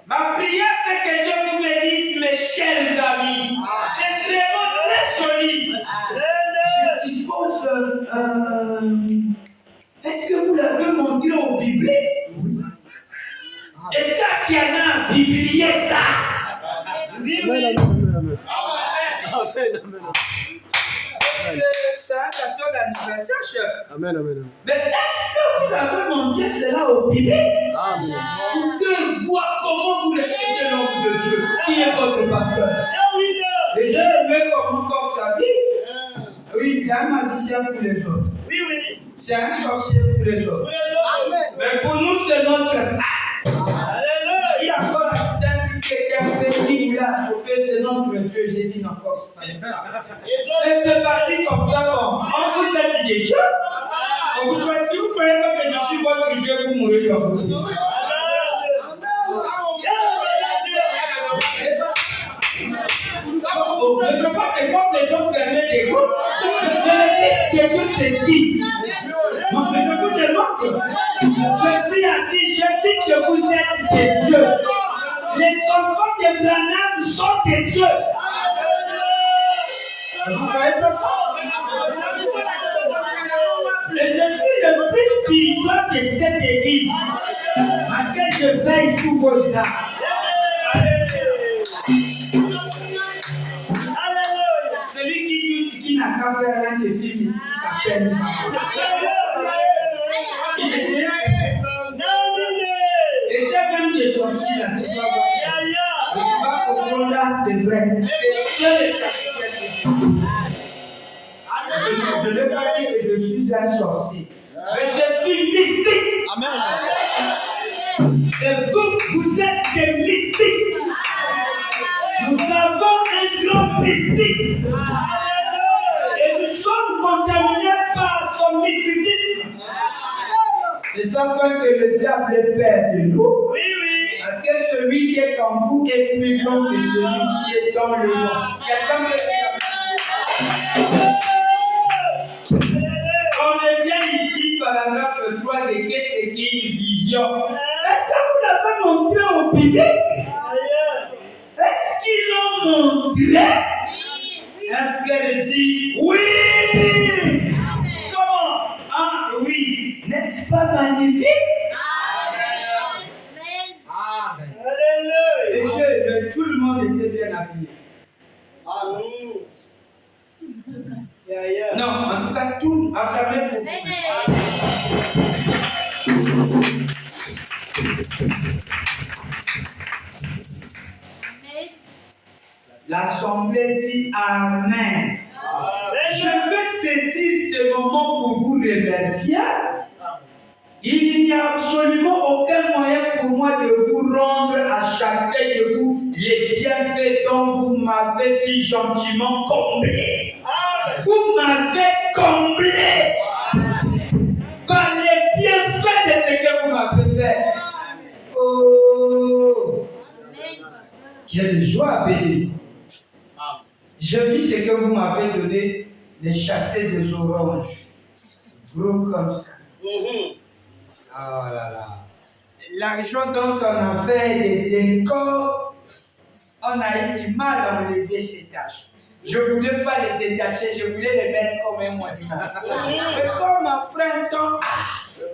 Ma prière, c'est que Dieu vous bénisse, mes chers amis. C'est vraiment très joli. Je suppose, est-ce que vous l'avez montré au biblique? Oui. Est-ce qu'il y en a un biblier ça? Oui, oui. C'est un gâteau d'anniversaire, chef. Amen, amen. Mais est-ce que vous avez montré cela au biblique? Amen. Pour que voit comment vous respectez l'homme de Dieu, qui est votre pasteur. Et j'ai aimé comme ça dit. Oui, c'est un magicien pour les autres. Oui, oui. C'est un sorcier pour les autres. Mais pour nous, c'est notre frère. Alléluia. Il y a encore un truc qui était fait, il a chopé, c'est notre Dieu. J'ai dit non, force. Et c'est parti comme ça, comme on vous êtes des dieux. Si vous ne croyez pas que je suis votre Dieu, vous mourrez comme vous. Je pense que c'est comme les gens fermaient des groupes. Mais le Fils de Dieu, c'est qui? Donc je vous demande, Jésus a dit, je dis que vous êtes des dieux. Les enfants de Branham sont des dieux. Vous voyez pas ça? Et je suis le plus spirituel de cette église. À quel je veille sous vos âmes. Celui qui n'a qu'à faire un défi mystique à peine. Il essaie même de sortir là, tu vas voir. Et tu vas comprendre là, c'est vrai. Je ne veux pas dire que je suis un sorcier. Mais je suis mystique. Amen. Et vous, vous êtes des mystiques. Nous avons un grand mystique. Et nous sommes contaminés par son mysticisme. C'est ça que le diable est père de nous. Oui, oui. Parce que celui qui est en vous est plus grand que celui qui est dans le monde. Quelqu'un me dit. On revient ici, paragraphe 3, de qu'est-ce qu'une vision. Est-ce que vous l'avez montré au public? Est-ce qu'ils l'ont montré? Un frère dit oui. Comment? Ah oui. N'est-ce pas magnifique? Amen. Alléluia. Et mais tout le monde était bien habillé. Non, en tout cas, tout acclamé pour vous. L'assemblée dit Amen. Je veux saisir ce moment pour vous remercier. Il n'y a absolument aucun moyen pour moi de vous rendre à chacun de vous les bienfaits dont vous m'avez si gentiment comblé. Vous m'avez comblé par les bienfaits de ce que vous m'avez fait. Oh, quelle joie, béni. Je vis ce que vous m'avez donné, de chasser des oranges, gros comme ça. Oh là là. L'argent dont on a fait des décors, on a eu du mal à enlever ces tâches. Je ne voulais pas les détacher, je voulais les mettre comme un monument. Mais comme après un temps,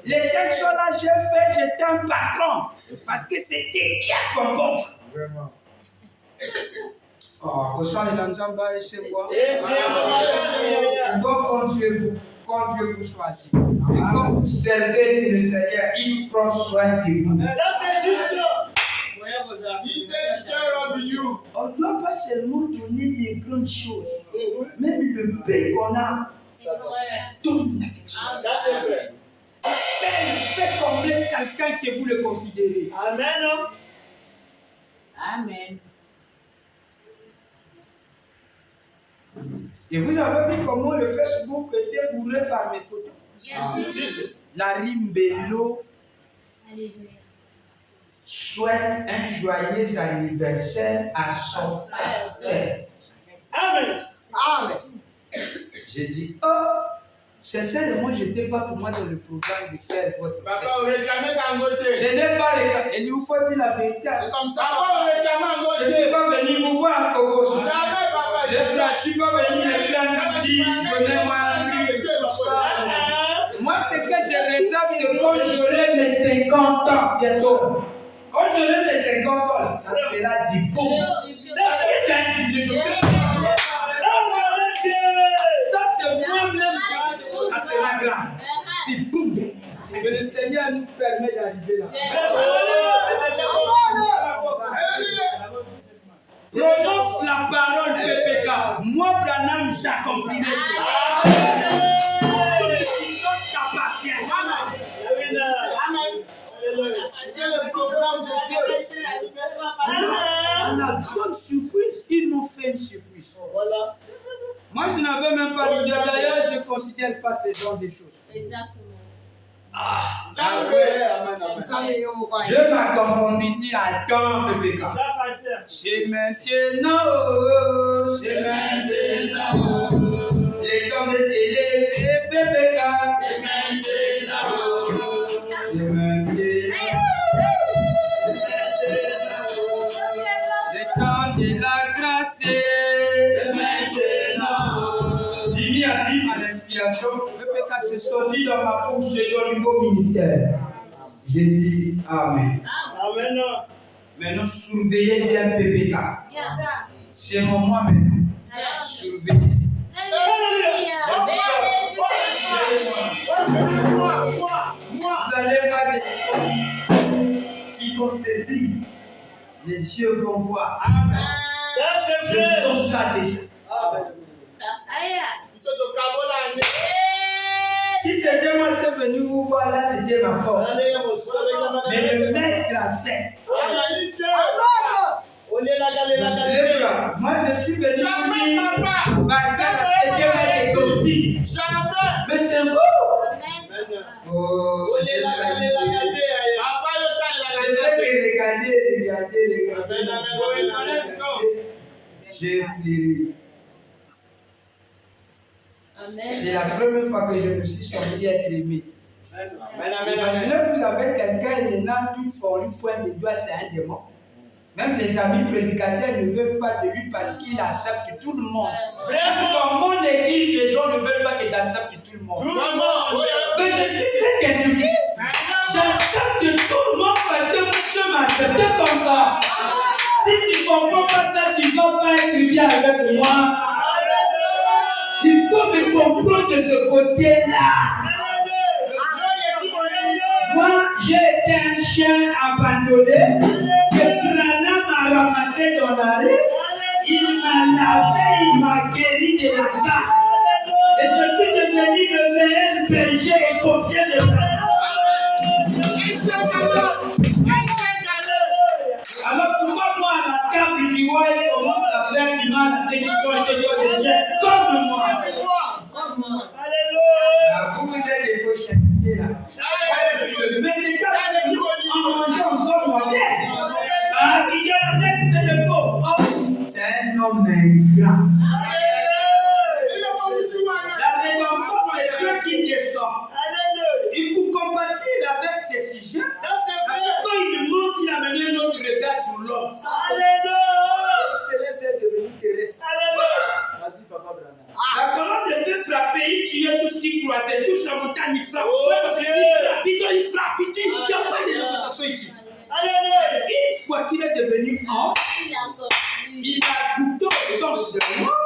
les 5 choses là, j'étais un patron. Parce que c'était qui a son bon. Vraiment. Oh, au sein de l'ensemble, c'est quoi? C'est bon quand Dieu vous choisit. Et quand vous servez le Seigneur, il prend soin de vous. Ça, c'est juste. On ne doit pas seulement donner des grandes choses. Même le peu qu'on a, ça donne l'affection. Ça, c'est vrai. Fait combler quelqu'un que vous le considérez. Amen. Amen. Et vous avez vu comment le Facebook était bourré par mes photos. Yes. La Rimbello souhaite un joyeux anniversaire à son pasteur. Amen. Amen. J'ai dit, oh, Sincèrement, je n'étais pas pour moi dans le programme de faire votre Papa, fête. on est jamais Dangote. Je n'ai pas réclamé. Et il vous faut dire la vérité. C'est comme ça. Papa, on est jamais Je ne suis Dangote. pas venu vous voir à Kogo. Jamais, papa. Je ne suis pas venu réclamer un petit, donnez-moi un truc, tout ça. Moi, ce que je réserve, c'est quand j'aurai mes 50 ans bientôt. Quand j'aurai mes 50 ans, là, ça sera du bon. C'est un jubilé. Ça, c'est moi-même. Ça sera grave. C'est boum. Que le Seigneur nous permet d'arriver là. Prononce la parole PPK. Moi, Branham, j'accomplirai cela. Tout t'appartient. Amen. C'est le programme de Dieu. À la grande surprise, ils m'ont fait une surprise. Voilà. Moi, je n'avais même pas l'idée. D'ailleurs, je ne considère pas ces genres de choses. Exactement. Je m'a confondu à temps, PPK. C'est maintenant, c'est maintenant. Les temps de télé, PPK, c'est maintenant. C'est maintenant. Le temps de la grâce, c'est maintenant. Jimmy a dit à l'inspiration, PPK s'est sorti dans ma bouche et dans le nouveau ministère. J'ai dit Amen. Amen. Maintenant, surveillez bien PPK. C'est mon moi maintenant. Surveillez. Vous allez voir des choses qui vont se dire. Les yeux vont voir. Ça, c'est Je vrai. sens ça déjà. Si c'était moi qui étais venu vous voir, là, c'était ma force. Mais le maître a fait. Moi, je suis venu vous dire, c'était des costumes. Mais c'est vous. Oh, je sais que regardez. J'ai tiré. C'est la première fois que je me suis senti être aimé. Imaginez, vous avez quelqu'un, il est là, tout fort, lui pointe les doigts, c'est un démon. Même les amis prédicateurs ne veulent pas de lui parce qu'il accepte tout le monde. Dans mon église, les gens ne veulent pas que j'accepte tout le monde. Mais je suis quelqu'un qui j'accepte tout le monde parce que mon Dieu m'a accepté comme ça. Si tu ne comprends pas ça, tu ne vas pas être bien avec moi. Il faut me comprendre de ce côté-là. Moi, j'ai été un chien abandonné, que Branham m'a ramassé dans la rue, il m'a lavé, il m'a guéri de la carte. Et je suis devenu le meilleur berger et confiant de Branham. Alors pourquoi moi, à la table du roi, il commence à faire du mal à ceux qui ont été des chiens comme moi? Vous êtes des faux chiens là. Mais c'est quand en mangeant son modèle. Il y a un mec, c'est le faux. C'est un homme ingrat. La rédemption, c'est Dieu qui descend. Et pour compatir avec ces sujets, quand il monte, il a mené notre regard sur l'homme. Céleste est devenu terrestre. A dit Papa Branham. La colonne de feu frappait, il tuait tout ce qui croisait, il touche la montagne, il frappe. Il frappe, il tue. Il n'y a pas de négociation, il tue. Une fois qu'il est devenu homme, il a goûté au sang seulement.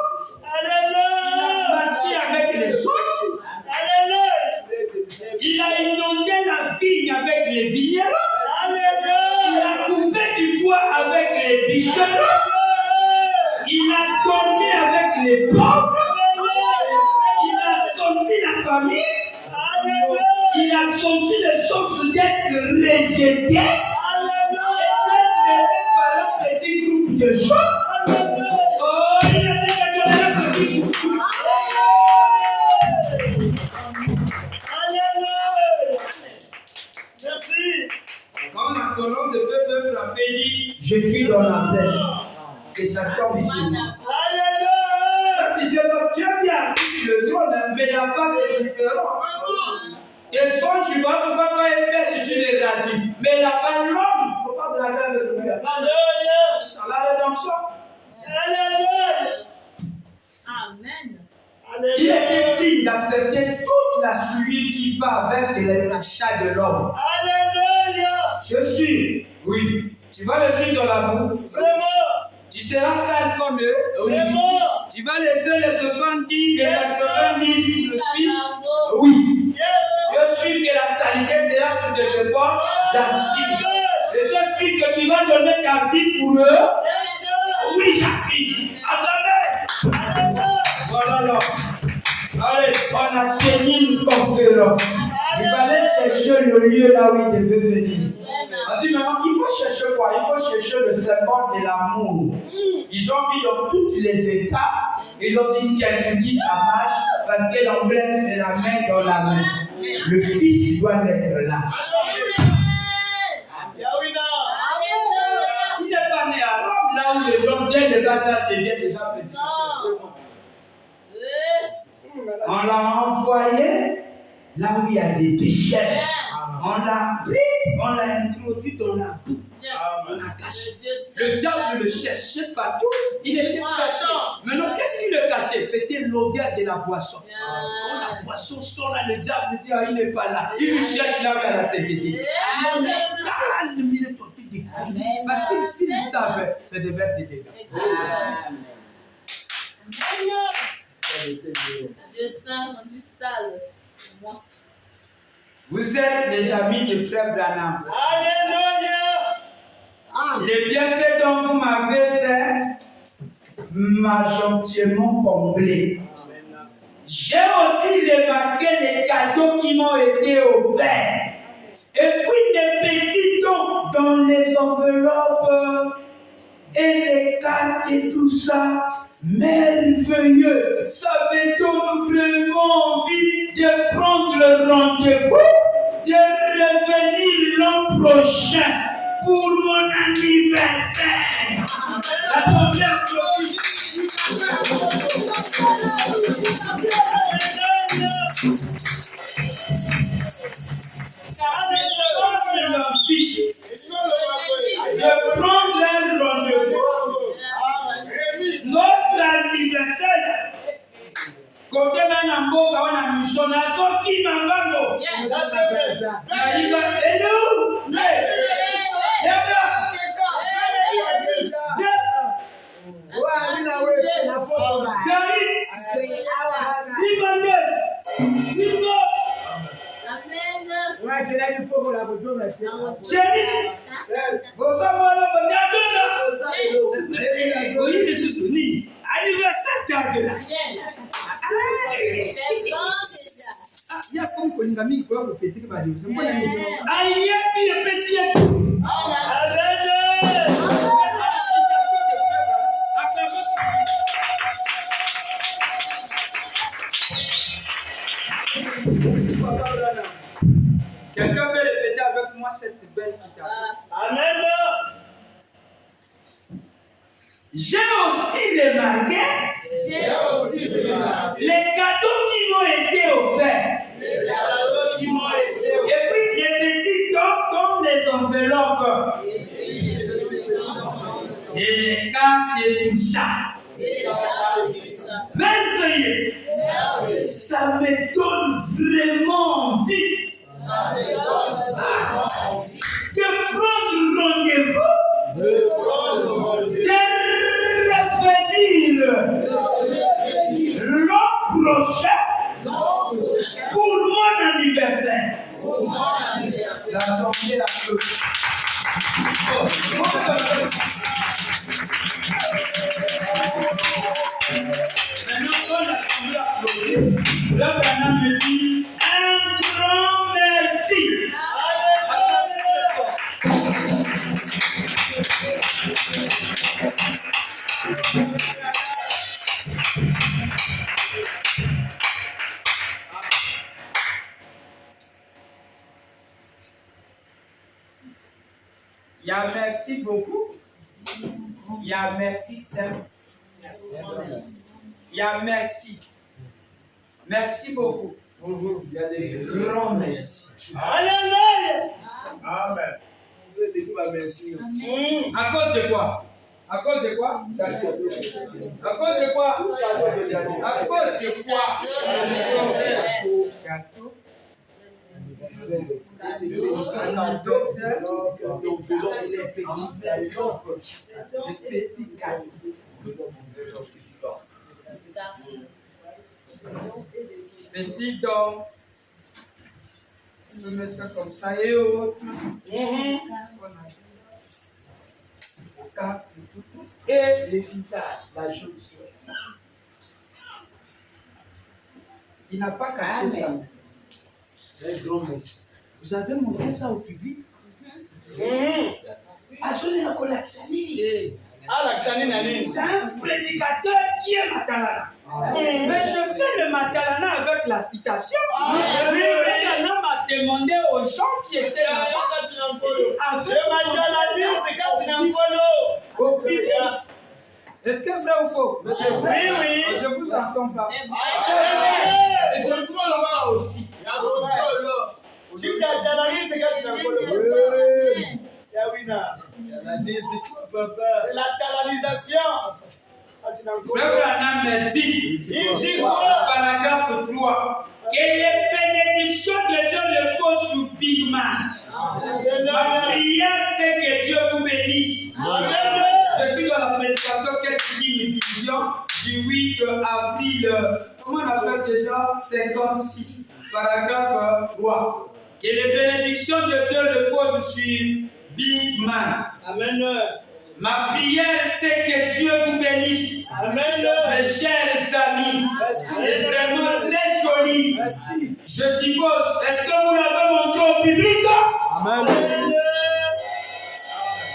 Il a marché avec les autres. Il a inondé la vigne avec les vignerons. Il a coupé du bois avec les bûcherons. Il a dormi avec les pauvres. Il a senti la famille. Il a senti les choses d'être rejeté. Par un petit groupe de gens. Oh, il a dit que quand la colonne de feu veut frapper, dit je suis dans la paix. Et ça tombe sur moi. Tu sais, parce que tu es bien assis sur le trône, Mais là-bas, c'est différent. Et son, tu vois pourquoi quand il pêche, tu les radis. Mais là-bas, l'homme, il ne faut pas blaguer avec lui. Alléluia. C'est la rédemption. Alléluia. Amen. Il était digne d'accepter toute la suite qui va avec le rachat de l'homme. Alléluia. Je suis, oui. Tu vas le suivre dans la boue. Vraiment. Tu seras sale comme eux. Oui. Vraiment. Tu vas laisser les 70 et les 90 pour le suivre. Bravo. Oui. Yes. Je suis que la saleté sera sur tes épaules. J'assure. Et je suis que tu vas donner ta vie pour eux. Yes, sir. Oui, j'assure. Attendez. Voilà là. Allez, on a tenu le conquérant. Il fallait chercher le lieu là où il devait venir. On dit maintenant, il faut chercher quoi? Il faut chercher le symbole de l'amour. Ils ont vu dans tous les états, ils ont dit quelqu'un qui ça marche parce que l'emblème c'est la main dans la main. Le fils doit être là. Yahweh. Il n'est pas né à Rome, là où les gens dès le bas âge deviennent déjà petits. On l'a envoyé là où il y a des pécheurs. On l'a pris, on l'a introduit dans la boue. On l'a caché. Le diable le cherchait partout. Il était caché. Maintenant, qu'est-ce qu'il le cachait? C'était l'odeur de la boisson. Quand la boisson sort là, le diable dit, ah, il n'est pas là. Il lui cherche là vers la sécurité. Il est calme, il est tenté de conduire. Parce que s'il savait, ça devait être des dégâts. Dieu saint, rendu sale. Moi. Vous êtes les amis de frère Branham. Alléluia. Les bienfaits dont vous m'avez fait m'a gentiment comblé. J'ai aussi remarqué les cadeaux qui m'ont été offerts. Et puis les petits dons dans les enveloppes et les cartes et tout ça. Merveilleux. Ça me donne vraiment envie de prendre le rendez-vous, de revenir l'an prochain pour mon anniversaire. L'assemblée applaudit. De prendre un rendez-vous. Notre anniversaire. Côté Nanamboka, on a mission. Nazoki Mambango. Ça c'est fait. Naïva, et nous? Chérie, vous savez, anniversaire d'Adela. Il y a comme qu'on a mis quoi pour fêter le bal. Aïe, puis le PC. Quelqu'un peut répéter avec moi cette belle citation. Amen. J'ai aussi remarqué les cadeaux qui m'ont été offerts. Et puis les petits dons comme les enveloppes. Et les cartes et tout ça. Merveilleux. Ça me donne vraiment envie de prendre rendez-vous, de revenir l'an prochain pour mon anniversaire. L'assemblée applaudit. Maintenant, quand l'assemblée applaudit, le Branham me dit un grand merci. Il y a merci beaucoup. Il y a merci simple. Il y a merci. Merci beaucoup. Il y a des Grand merci. Alléluia. Amen. Vous êtes des coups à merci aussi. À cause de quoi? À cause de quoi? À cause de quoi? À cause de quoi? Gâteau. Les petits cadeaux. Petit dons. On peut mettre ça comme ça et autres. Et les visages, la jolie. Il n'a pas caché ça. C'est un grand merci. Vous avez montré ça au public? C'est un prédicateur qui est Matalana. Mais je fais le Matalana avec la citation. Un homme a demandé aux gens qui étaient là-bas. Au public. Est-ce que vrai ou faux? Oui, oui. Je vous entends pas. Et je suis là aussi. Il y a d'autres là. C'est la canalisation. Frère Branham dit, paragraphe 3, que les bénédictions de Dieu reposent sur Big Man. Ma prière, c'est que Dieu vous bénisse. Je suis dans la prédication, qu'est-ce qu'il dit, une vision du 8 avril, comment on appelle ça? 56, paragraphe 3. Que les bénédictions de Dieu reposent sur Big Man. Amen. Ma prière, c'est que Dieu vous bénisse. Amen. Mes chers amis, c'est vraiment très joli. Merci. Je suppose, est-ce que vous l'avez montré au public? Amen.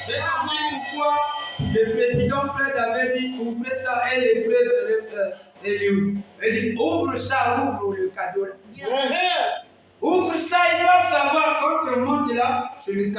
J'ai entendu une fois, le président Fred avait dit, ouvrez ça et les prêtres, il dit, ouvre ça, ouvre le cadeau là. Ouvre ça, ils doivent savoir quand on monte là, c'est le cadeau.